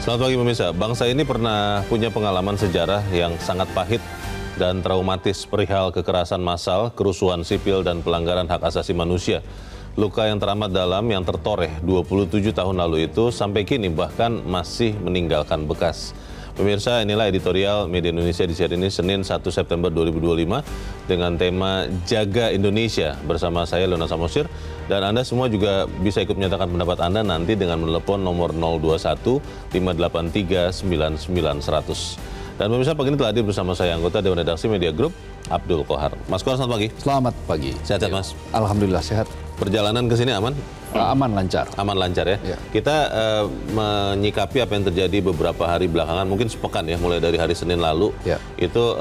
Selamat pagi pemirsa. Bangsa ini pernah punya pengalaman sejarah yang sangat pahit dan traumatis perihal kekerasan massal, kerusuhan sipil, dan pelanggaran hak asasi manusia. Luka yang teramat dalam yang tertoreh 27 tahun lalu itu sampai kini bahkan masih meninggalkan bekas. Pemirsa, inilah editorial Media Indonesia di hari ini, Senin 1 September 2025, dengan tema Jaga Indonesia bersama saya, Leona Samosir. Dan Anda semua juga bisa ikut menyatakan pendapat Anda nanti dengan menelepon nomor 021 583 99 100. Dan pemirsa, pagi ini telah hadir bersama saya anggota Dewan Redaksi Media Group, Abdul Kohar. Mas Kohar, selamat pagi. Selamat pagi. Sehat-sehat, Mas? Alhamdulillah sehat. Perjalanan ke sini aman? Aman, lancar. Aman, lancar ya. Ya. Kita menyikapi apa yang terjadi beberapa hari belakangan, mungkin sepekan ya, mulai dari hari Senin lalu. Ya. Itu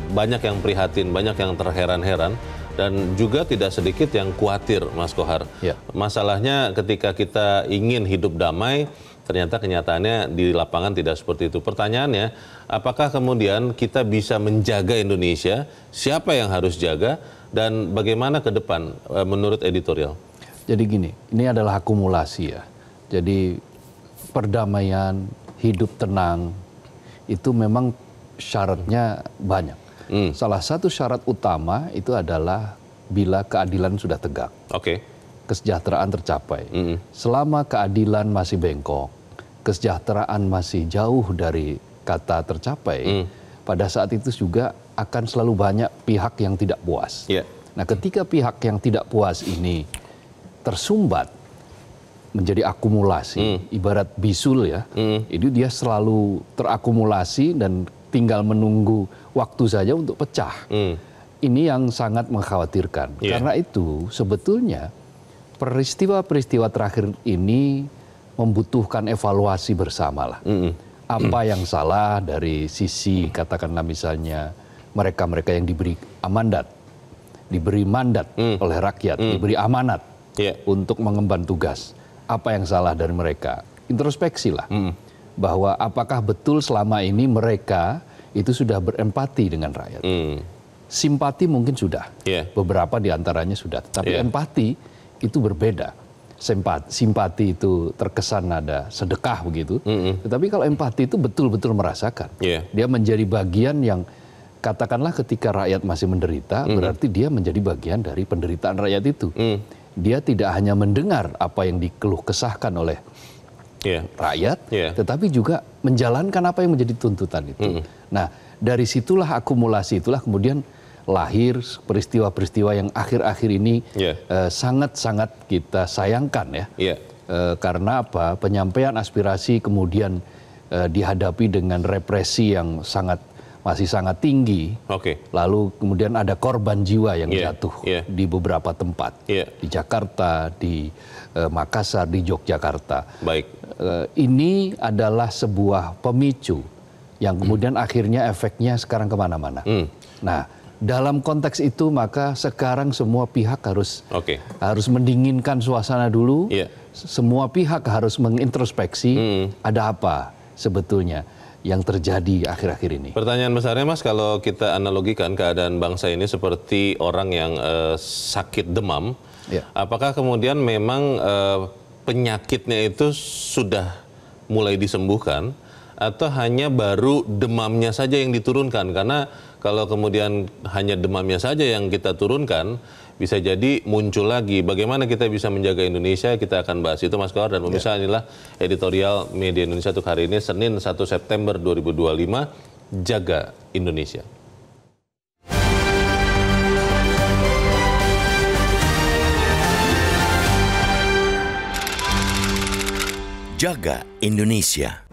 banyak yang prihatin, banyak yang terheran-heran, dan juga tidak sedikit yang khawatir, Mas Kohar. Ya. Masalahnya ketika kita ingin hidup damai, ternyata kenyataannya di lapangan tidak seperti itu. Pertanyaannya, apakah kemudian kita bisa menjaga Indonesia? Siapa yang harus jaga? Dan bagaimana ke depan menurut editorial? Jadi gini, ini adalah akumulasi ya. Jadi perdamaian, hidup tenang, itu memang syaratnya banyak. Salah satu syarat utama itu adalah bila keadilan sudah tegak. Oke. Kesejahteraan tercapai. Selama keadilan masih bengkok, kesejahteraan masih jauh dari kata tercapai, pada saat itu juga akan selalu banyak pihak yang tidak puas. Yeah. Nah, ketika pihak yang tidak puas ini tersumbat menjadi akumulasi, ibarat bisul ya, itu dia selalu terakumulasi dan tinggal menunggu waktu saja untuk pecah. Ini yang sangat mengkhawatirkan. Yeah. Karena itu sebetulnya peristiwa-peristiwa terakhir ini membutuhkan evaluasi bersama lah. Apa yang salah dari sisi katakanlah misalnya mereka-mereka yang diberi mandat oleh rakyat, diberi amanat untuk mengemban tugas. Apa yang salah dari mereka? Introspeksi lah. Bahwa apakah betul selama ini mereka itu sudah berempati dengan rakyat. Simpati mungkin sudah, beberapa diantaranya sudah. Tapi empati itu berbeda. Simpati itu terkesan ada sedekah begitu. Tetapi kalau empati itu betul-betul merasakan. Dia menjadi bagian yang katakanlah ketika rakyat masih menderita, berarti dia menjadi bagian dari penderitaan rakyat itu. Dia tidak hanya mendengar apa yang dikeluh kesahkan oleh rakyat, tetapi juga menjalankan apa yang menjadi tuntutan itu. Nah, dari situlah akumulasi itulah kemudian lahir peristiwa-peristiwa yang akhir-akhir ini sangat-sangat kita sayangkan ya. Karena apa? Penyampaian aspirasi kemudian dihadapi dengan represi yang masih sangat tinggi. Lalu kemudian ada korban jiwa yang jatuh di beberapa tempat. Di Jakarta, di Makassar, di Yogyakarta. Baik. Ini adalah sebuah pemicu yang kemudian akhirnya efeknya sekarang kemana-mana. Nah, dalam konteks itu maka sekarang semua pihak harus mendinginkan suasana dulu. Semua pihak harus mengintrospeksi ada apa sebetulnya yang terjadi akhir-akhir ini. Pertanyaan besarnya, Mas, kalau kita analogikan keadaan bangsa ini seperti orang yang sakit demam, apakah kemudian memang penyakitnya itu sudah mulai disembuhkan atau hanya baru demamnya saja yang diturunkan? Karena kalau kemudian hanya demamnya saja yang kita turunkan, bisa jadi muncul lagi. Bagaimana kita bisa menjaga Indonesia? Kita akan bahas itu, Mas Kohar. Dan pemirsa, inilah editorial Media Indonesia untuk hari ini, Senin 1 September 2025, Jaga Indonesia. Jaga Indonesia.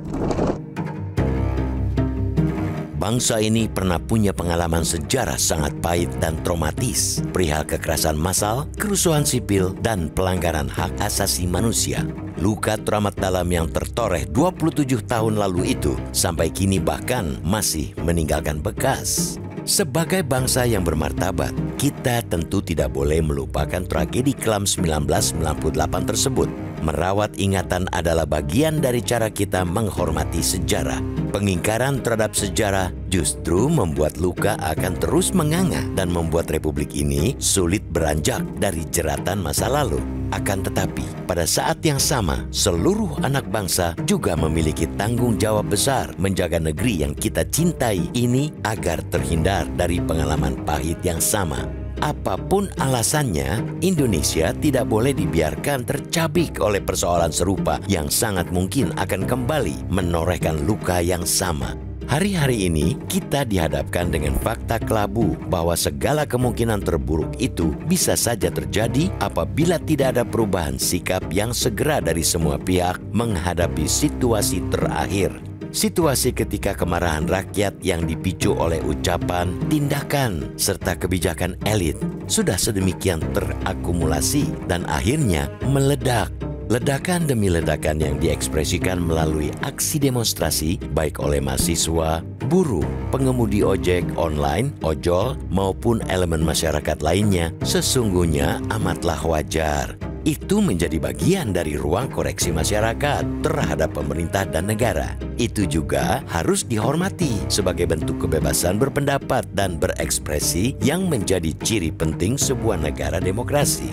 Bangsa ini pernah punya pengalaman sejarah sangat pahit dan traumatis perihal kekerasan massal, kerusuhan sipil, dan pelanggaran hak asasi manusia. Luka teramat dalam yang tertoreh 27 tahun lalu itu sampai kini bahkan masih meninggalkan bekas. Sebagai bangsa yang bermartabat, kita tentu tidak boleh melupakan tragedi kelam 1998 tersebut. Merawat ingatan adalah bagian dari cara kita menghormati sejarah. Pengingkaran terhadap sejarah justru membuat luka akan terus menganga dan membuat republik ini sulit beranjak dari jeratan masa lalu. Akan tetapi, pada saat yang sama, seluruh anak bangsa juga memiliki tanggung jawab besar menjaga negeri yang kita cintai ini agar terhindar dari pengalaman pahit yang sama. Apapun alasannya, Indonesia tidak boleh dibiarkan tercabik oleh persoalan serupa yang sangat mungkin akan kembali menorehkan luka yang sama. Hari-hari ini kita dihadapkan dengan fakta kelabu bahwa segala kemungkinan terburuk itu bisa saja terjadi apabila tidak ada perubahan sikap yang segera dari semua pihak menghadapi situasi terakhir. Situasi ketika kemarahan rakyat yang dipicu oleh ucapan, tindakan, serta kebijakan elit sudah sedemikian terakumulasi dan akhirnya meledak. Ledakan demi ledakan yang diekspresikan melalui aksi demonstrasi baik oleh mahasiswa, buruh, pengemudi ojek online, ojol, maupun elemen masyarakat lainnya sesungguhnya amatlah wajar. Itu menjadi bagian dari ruang koreksi masyarakat terhadap pemerintah dan negara. Itu juga harus dihormati sebagai bentuk kebebasan berpendapat dan berekspresi yang menjadi ciri penting sebuah negara demokrasi.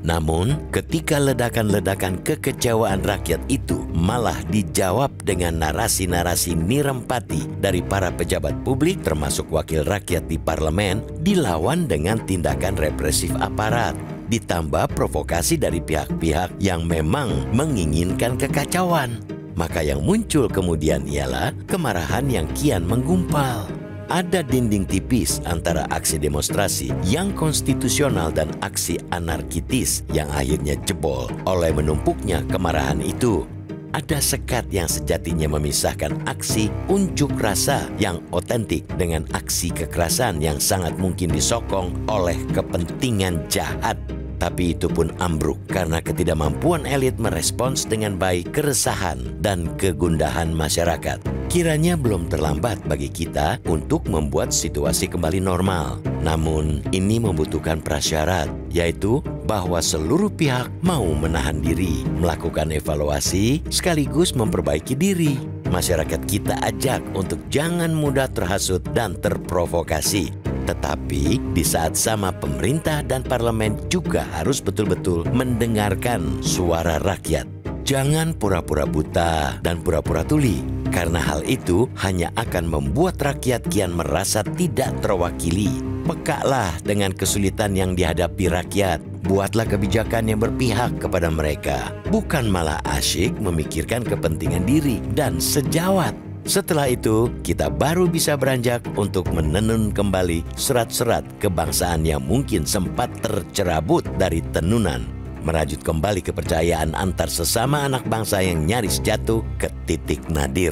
Namun, ketika ledakan-ledakan kekecewaan rakyat itu malah dijawab dengan narasi-narasi nirempati dari para pejabat publik termasuk wakil rakyat di parlemen, dilawan dengan tindakan represif aparat, ditambah provokasi dari pihak-pihak yang memang menginginkan kekacauan, maka yang muncul kemudian ialah kemarahan yang kian menggumpal. Ada dinding tipis antara aksi demonstrasi yang konstitusional dan aksi anarkitis yang akhirnya jebol oleh menumpuknya kemarahan itu. Ada sekat yang sejatinya memisahkan aksi unjuk rasa yang otentik dengan aksi kekerasan yang sangat mungkin disokong oleh kepentingan jahat. Tapi itu pun ambruk karena ketidakmampuan elit merespons dengan baik keresahan dan kegundahan masyarakat. Kiranya belum terlambat bagi kita untuk membuat situasi kembali normal. Namun, ini membutuhkan prasyarat, yaitu bahwa seluruh pihak mau menahan diri, melakukan evaluasi, sekaligus memperbaiki diri. Masyarakat kita ajak untuk jangan mudah terhasut dan terprovokasi. Tetapi di saat sama pemerintah dan parlemen juga harus betul-betul mendengarkan suara rakyat. Jangan pura-pura buta dan pura-pura tuli, karena hal itu hanya akan membuat rakyat kian merasa tidak terwakili. Pekaklah dengan kesulitan yang dihadapi rakyat. Buatlah kebijakan yang berpihak kepada mereka, bukan malah asyik memikirkan kepentingan diri dan sejawat. Setelah itu, kita baru bisa beranjak untuk menenun kembali serat-serat kebangsaan yang mungkin sempat tercerabut dari tenunan. Merajut kembali kepercayaan antar sesama anak bangsa yang nyaris jatuh ke titik nadir.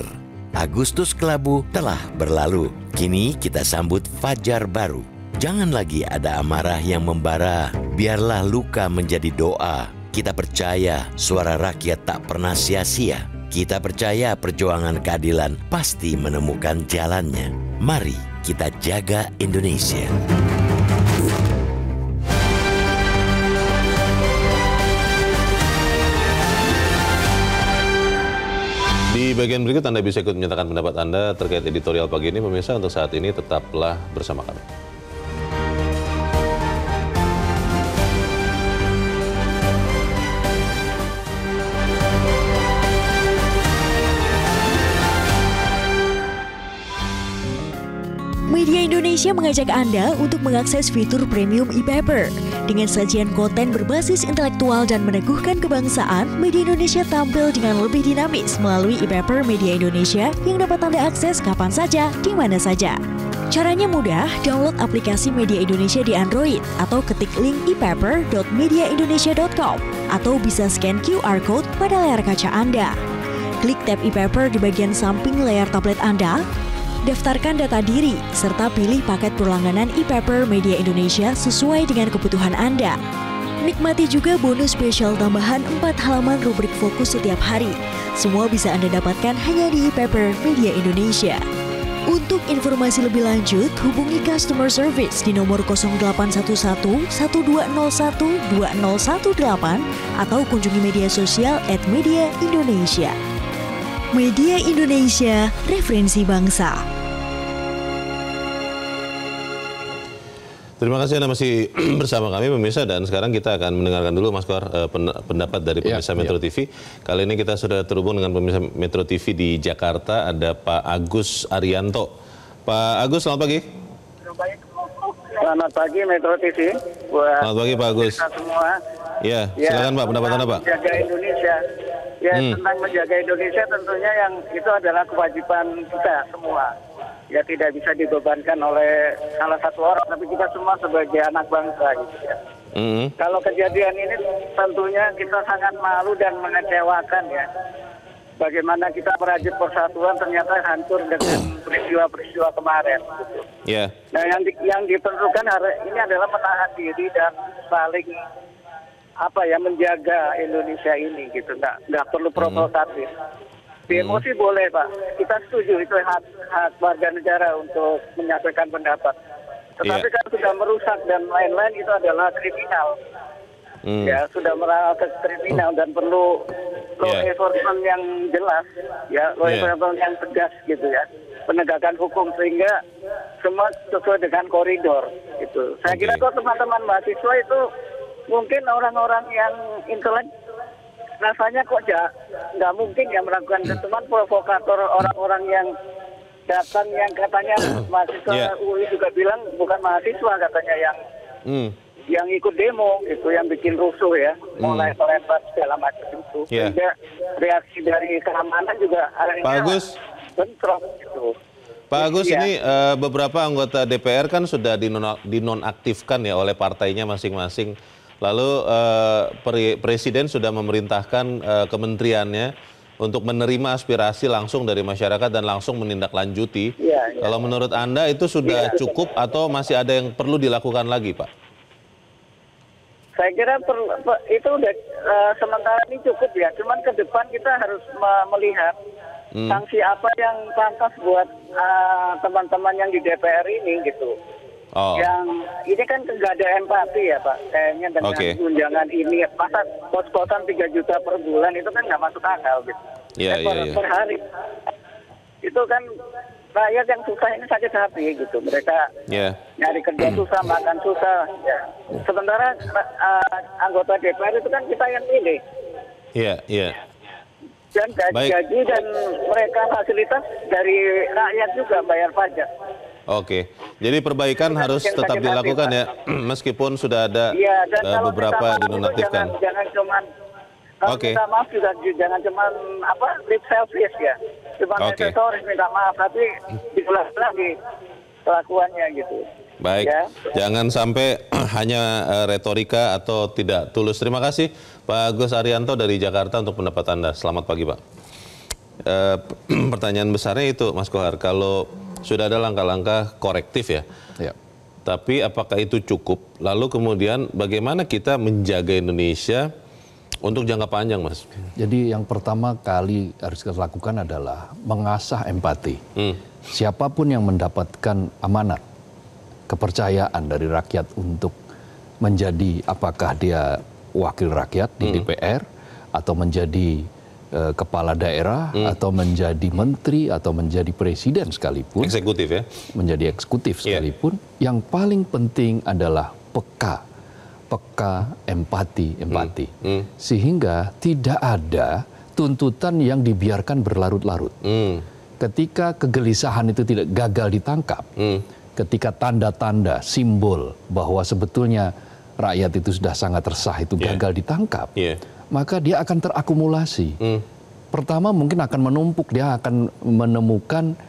Agustus kelabu telah berlalu. Kini kita sambut fajar baru. Jangan lagi ada amarah yang membara. Biarlah luka menjadi doa. Kita percaya suara rakyat tak pernah sia-sia. Kita percaya perjuangan keadilan pasti menemukan jalannya. Mari kita jaga Indonesia. Di bagian berikut Anda bisa ikut menyatakan pendapat Anda terkait editorial pagi ini. Pemirsa, untuk saat ini tetaplah bersama kami. Media Indonesia mengajak Anda untuk mengakses fitur premium e-paper. Dengan sajian konten berbasis intelektual dan meneguhkan kebangsaan, Media Indonesia tampil dengan lebih dinamis melalui e-paper Media Indonesia yang dapat Anda akses kapan saja, di mana saja. Caranya mudah, download aplikasi Media Indonesia di Android atau ketik link e-paper.mediaindonesia.com atau bisa scan QR code pada layar kaca Anda. Klik tab e-paper di bagian samping layar tablet Anda. Daftarkan data diri, serta pilih paket berlangganan e-paper Media Indonesia sesuai dengan kebutuhan Anda. Nikmati juga bonus spesial tambahan 4 halaman rubrik fokus setiap hari. Semua bisa Anda dapatkan hanya di e-paper Media Indonesia. Untuk informasi lebih lanjut, hubungi customer service di nomor 0811 1201 2018 atau kunjungi media sosial @mediaindonesia. Media Indonesia, referensi bangsa. Terima kasih Anda masih bersama kami pemirsa, dan sekarang kita akan mendengarkan dulu Mas Kohar pendapat dari pemirsa Metro TV. Kali ini kita sudah terhubung dengan pemirsa Metro TV di Jakarta, ada Pak Agus Arianto. Pak Agus, selamat pagi. Selamat pagi Metro TV. Selamat pagi Pak Agus. Semua. Ya, silakan Pak, pendapat Anda Pak. Menjaga Indonesia. Ya, tentang menjaga Indonesia tentunya yang itu adalah kewajiban kita semua. Ya, tidak bisa dibebankan oleh salah satu orang, tapi kita semua sebagai anak bangsa gitu ya. Kalau kejadian ini tentunya kita sangat malu dan mengecewakan ya. Bagaimana kita merajut persatuan ternyata hancur dengan peristiwa-peristiwa kemarin. Gitu. Yeah. Nah, yang diperlukan hari ini adalah menahan diri dan saling menjaga Indonesia ini gitu. Nggak perlu provokatif. Emosi boleh Pak, kita setuju itu hak warga negara untuk menyampaikan pendapat. Tetapi kan sudah merusak dan lain-lain itu adalah kriminal. Ya, sudah merasa ke kriminal dan perlu law enforcement yang jelas, ya, law enforcement yang tegas gitu ya, penegakan hukum sehingga semua sesuai dengan koridor gitu. Saya kira kok teman-teman mahasiswa itu mungkin orang-orang yang intelek rasanya kok nggak mungkin ya melakukan teman provokator, orang-orang yang datang yang katanya mahasiswa UI juga bilang bukan mahasiswa katanya yang ikut demo gitu, yang bikin rusuh ya, mulai melempar segala macam itu. Sehingga reaksi dari keamanan juga Agus bentrok gitu. Pak Agus, ini beberapa anggota DPR kan sudah dinonaktifkan ya oleh partainya masing-masing. Lalu Presiden sudah memerintahkan kementeriannya untuk menerima aspirasi langsung dari masyarakat dan langsung menindaklanjuti. Kalau menurut Anda itu sudah cukup atau masih ada yang perlu dilakukan lagi, Pak? Saya kira itu udah sementara ini cukup ya. Cuman ke depan kita harus melihat sanksi apa yang pantas buat teman-teman yang di DPR ini gitu. Yang ini kan nggak ada empati ya Pak, kayaknya dengan tunjangan ini, masa kos-kosan 3 juta per bulan itu kan nggak masuk akal gitu. Per hari itu kan rakyat yang susah ini sakit hati gitu, mereka nyari kerja susah, makan susah. Ya. Sementara anggota DPR itu kan kita yang pilih. Dan gaji dan mereka fasilitas dari rakyat juga bayar pajak. Jadi perbaikan harus tetap dilakukan ya, meskipun sudah ada beberapa dinonaktifkan. Jangan cuman, minta maaf juga, jangan cuman lip service ya, cuma aksesoris minta maaf, tapi diulang lagi kelakuannya gitu. Baik, jangan sampai hanya retorika atau tidak tulus. Terima kasih Pak Agus Arianto dari Jakarta untuk pendapat Anda. Selamat pagi Pak. Pertanyaan besarnya itu Mas Kohar, kalau sudah ada langkah-langkah korektif ya. Tapi apakah itu cukup? Lalu kemudian bagaimana kita menjaga Indonesia untuk jangka panjang, Mas? Jadi yang pertama kali harus kita lakukan adalah mengasah empati. Siapapun yang mendapatkan amanat, kepercayaan dari rakyat untuk menjadi apakah dia wakil rakyat di DPR atau menjadi kepala daerah atau menjadi menteri atau menjadi presiden sekalipun, eksekutif ya, menjadi eksekutif sekalipun, yang paling penting adalah peka, empati, sehingga tidak ada tuntutan yang dibiarkan berlarut-larut. Ketika kegelisahan itu tidak gagal ditangkap, ketika tanda-tanda simbol bahwa sebetulnya rakyat itu sudah sangat resah itu gagal ditangkap, maka dia akan terakumulasi. Pertama mungkin akan menumpuk, dia akan menemukan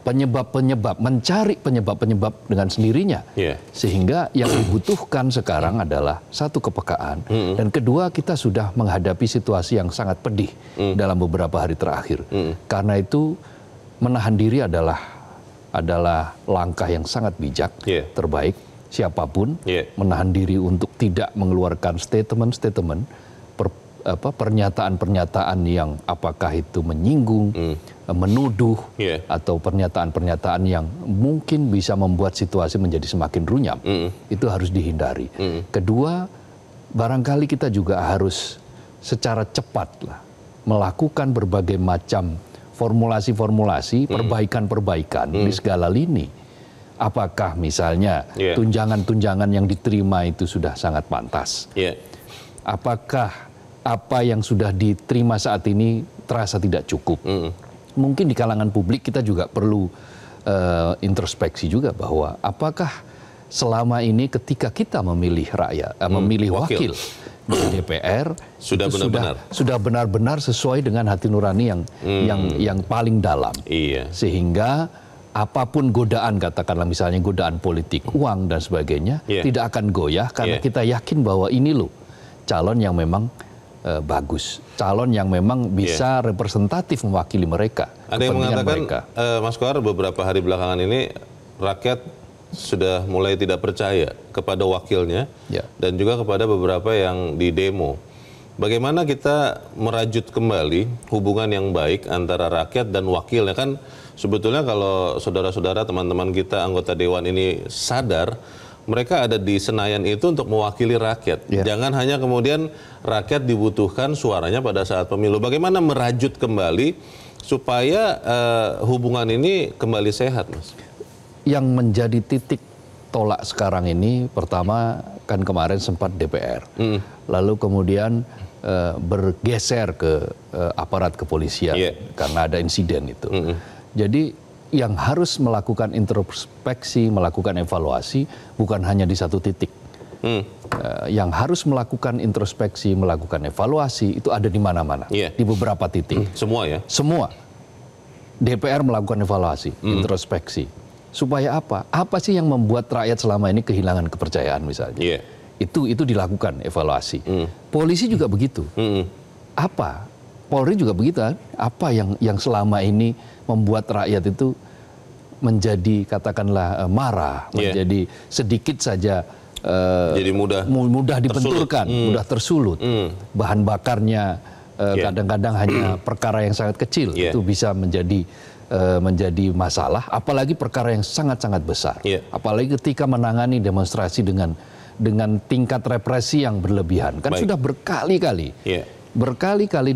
penyebab-penyebab, mencari penyebab-penyebab dengan sendirinya. Sehingga yang dibutuhkan sekarang adalah satu, kepekaan, dan kedua, kita sudah menghadapi situasi yang sangat pedih dalam beberapa hari terakhir. Karena itu menahan diri adalah langkah yang sangat bijak, terbaik. Siapapun menahan diri untuk tidak mengeluarkan statement-statement, pernyataan-pernyataan yang apakah itu menyinggung, menuduh, atau pernyataan-pernyataan yang mungkin bisa membuat situasi menjadi semakin runyam. Itu harus dihindari. Kedua, barangkali kita juga harus secara cepat melakukan berbagai macam formulasi-formulasi, perbaikan-perbaikan di segala lini. Apakah misalnya tunjangan-tunjangan yang diterima itu sudah sangat pantas? Apakah apa yang sudah diterima saat ini terasa tidak cukup? Mungkin di kalangan publik kita juga perlu introspeksi juga bahwa apakah selama ini ketika kita memilih rakyat, memilih wakil di DPR sudah benar-benar sesuai dengan hati nurani yang paling dalam, sehingga apapun godaan, katakanlah misalnya godaan politik, uang dan sebagainya, tidak akan goyah karena kita yakin bahwa ini loh calon yang memang bagus, calon yang memang bisa representatif mewakili mereka. Ada yang mengatakan, Mas Kohar, beberapa hari belakangan ini rakyat sudah mulai tidak percaya kepada wakilnya dan juga kepada beberapa yang di demo. Bagaimana kita merajut kembali hubungan yang baik antara rakyat dan wakilnya? Kan sebetulnya kalau saudara-saudara, teman-teman kita, anggota Dewan ini sadar, mereka ada di Senayan itu untuk mewakili rakyat. Jangan hanya kemudian rakyat dibutuhkan suaranya pada saat pemilu. Bagaimana merajut kembali supaya hubungan ini kembali sehat, Mas? Yang menjadi titik tolak sekarang ini, pertama kan kemarin sempat DPR, lalu kemudian bergeser ke aparat kepolisian karena ada insiden itu. Jadi yang harus melakukan introspeksi, melakukan evaluasi bukan hanya di satu titik. Yang harus melakukan introspeksi, melakukan evaluasi itu ada di mana-mana, di beberapa titik. Semua ya? Semua. DPR melakukan evaluasi, introspeksi. Supaya apa? Apa sih yang membuat rakyat selama ini kehilangan kepercayaan misalnya? Itu dilakukan evaluasi. Polisi juga begitu. Apa? Polri juga begitu. Apa yang selama ini membuat rakyat itu menjadi katakanlah marah, menjadi sedikit saja jadi mudah dibenturkan, mudah tersulut. Bahan bakarnya kadang-kadang hanya perkara yang sangat kecil itu bisa menjadi masalah, apalagi perkara yang sangat-sangat besar. Apalagi ketika menangani demonstrasi dengan tingkat represi yang berlebihan. Kan sudah berkali-kali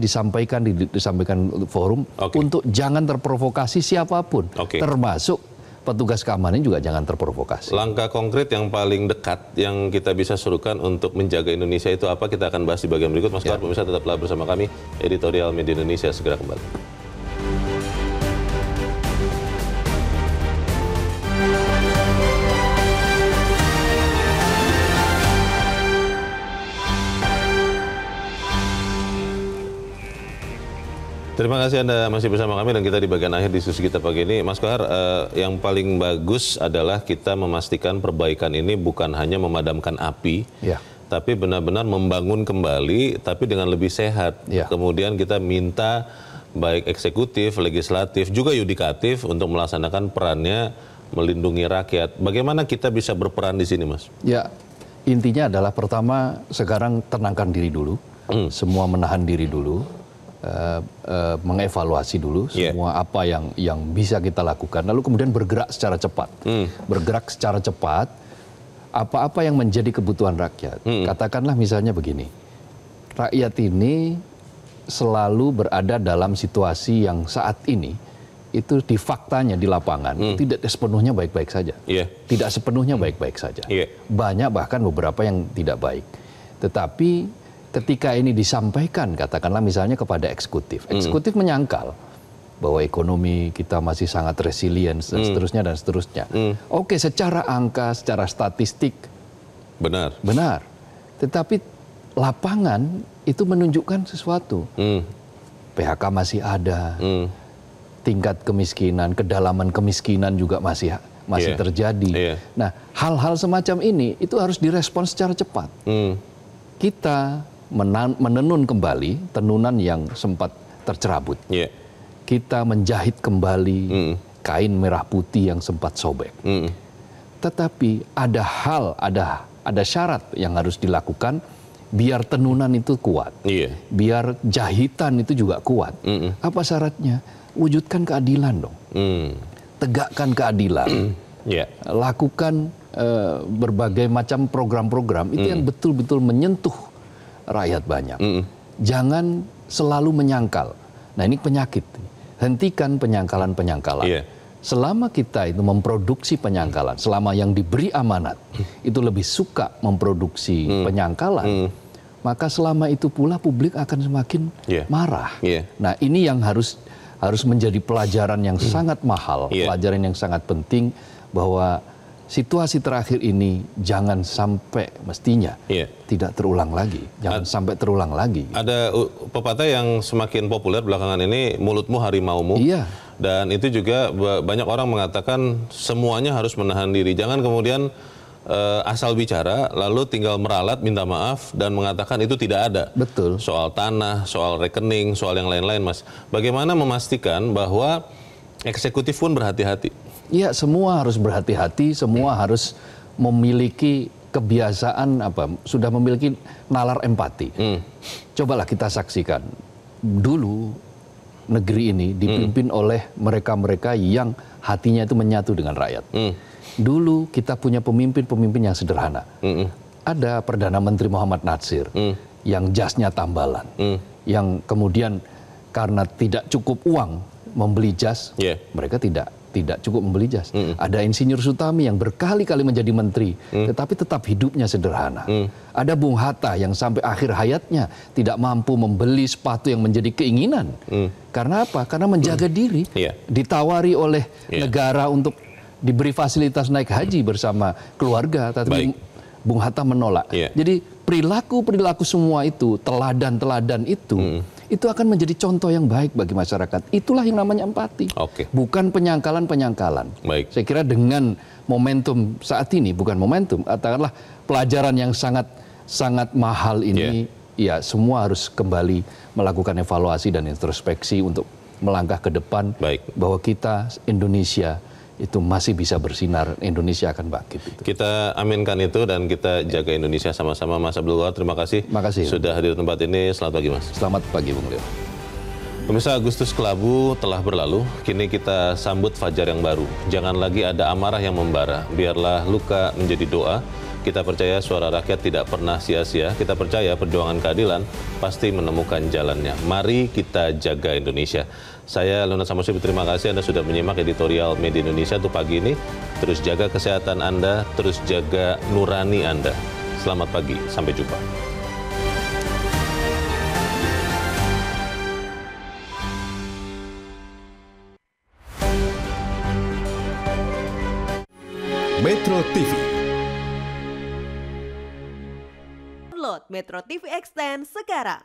disampaikan forum untuk jangan terprovokasi siapapun, termasuk petugas keamanan juga jangan terprovokasi. Langkah konkret yang paling dekat yang kita bisa serukan untuk menjaga Indonesia itu apa? Kita akan bahas di bagian berikut. Mas Kohar, pemirsa tetaplah bersama kami. Editorial Media Indonesia segera kembali. Terima kasih Anda masih bersama kami dan kita di bagian akhir diskusi kita pagi ini. Mas Kohar, yang paling bagus adalah kita memastikan perbaikan ini bukan hanya memadamkan api, tapi benar-benar membangun kembali, tapi dengan lebih sehat. Kemudian kita minta baik eksekutif, legislatif, juga yudikatif untuk melaksanakan perannya melindungi rakyat. Bagaimana kita bisa berperan di sini, Mas? Ya, intinya adalah pertama sekarang tenangkan diri dulu, semua menahan diri dulu. Mengevaluasi dulu semua apa yang bisa kita lakukan, lalu kemudian bergerak secara cepat. Bergerak secara cepat, apa-apa yang menjadi kebutuhan rakyat. Katakanlah misalnya begini, rakyat ini selalu berada dalam situasi yang saat ini itu di faktanya di lapangan tidak sepenuhnya baik-baik saja. Tidak sepenuhnya baik-baik saja. Banyak bahkan beberapa yang tidak baik. Tetapi ketika ini disampaikan, katakanlah misalnya kepada eksekutif menyangkal bahwa ekonomi kita masih sangat resilient dan seterusnya. Oke, secara angka, secara statistik benar. Tetapi lapangan itu menunjukkan sesuatu. PHK masih ada, tingkat kemiskinan, kedalaman kemiskinan juga masih terjadi. Nah, hal-hal semacam ini itu harus direspons secara cepat. Kita menenun kembali tenunan yang sempat tercerabut. Kita menjahit kembali kain merah putih yang sempat sobek. Tetapi ada syarat yang harus dilakukan biar tenunan itu kuat. Biar jahitan itu juga kuat. Apa syaratnya? Wujudkan keadilan dong. Tegakkan keadilan. Lakukan berbagai macam program-program itu yang betul-betul menyentuh rakyat banyak. Jangan selalu menyangkal. Nah, ini penyakit. Hentikan penyangkalan-penyangkalan. selama kita itu memproduksi penyangkalan, selama yang diberi amanat itu lebih suka memproduksi penyangkalan, maka selama itu pula publik akan semakin marah. Nah, ini yang harus menjadi pelajaran yang sangat mahal, pelajaran yang sangat penting, bahwa situasi terakhir ini jangan sampai, mestinya tidak terulang lagi, jangan sampai terulang lagi. Ada pepatah yang semakin populer belakangan ini, mulutmu harimaumu. Dan itu juga banyak orang mengatakan semuanya harus menahan diri. Jangan kemudian asal bicara, lalu tinggal meralat, minta maaf, dan mengatakan itu tidak ada. Betul. Soal tanah, soal rekening, soal yang lain-lain, Mas. Bagaimana memastikan bahwa eksekutif pun berhati-hati? Iya, semua harus berhati-hati, semua harus memiliki kebiasaan, sudah memiliki nalar empati. Cobalah kita saksikan. Dulu negeri ini dipimpin oleh mereka-mereka yang hatinya itu menyatu dengan rakyat. Dulu kita punya pemimpin-pemimpin yang sederhana. Ada Perdana Menteri Muhammad Natsir yang jasnya tambalan, yang kemudian karena tidak cukup uang membeli jas, mereka tidak cukup membeli jas. Ada Insinyur Sutami yang berkali-kali menjadi menteri, tetapi tetap hidupnya sederhana. Ada Bung Hatta yang sampai akhir hayatnya tidak mampu membeli sepatu yang menjadi keinginan. Karena apa? Karena menjaga diri. Ditawari oleh negara untuk diberi fasilitas naik haji bersama keluarga, tapi Bung Hatta menolak. Jadi perilaku-perilaku semua itu, teladan-teladan itu akan menjadi contoh yang baik bagi masyarakat. Itulah yang namanya empati. Bukan penyangkalan-penyangkalan. Saya kira dengan momentum saat ini, bukan momentum, katakanlah pelajaran yang sangat mahal ini, ya semua harus kembali melakukan evaluasi dan introspeksi untuk melangkah ke depan, bahwa kita, Indonesia, itu masih bisa bersinar, Indonesia akan bangkit. Kita aminkan itu dan kita jaga Indonesia sama-sama. Mas Abdul Ghawar, terima kasih sudah hadir di tempat ini. Selamat pagi, Mas. Selamat pagi, Bung Leo. Pemirsa, Agustus kelabu telah berlalu, kini kita sambut fajar yang baru. Jangan lagi ada amarah yang membara, biarlah luka menjadi doa. Kita percaya suara rakyat tidak pernah sia-sia, kita percaya perjuangan keadilan pasti menemukan jalannya. Mari kita jaga Indonesia. Saya Leonard Samosir, terima kasih Anda sudah menyimak editorial Media Indonesia untuk pagi ini. Terus jaga kesehatan Anda, terus jaga nurani Anda. Selamat pagi, sampai jumpa. Metro TV. Download Metro TV Extend sekarang.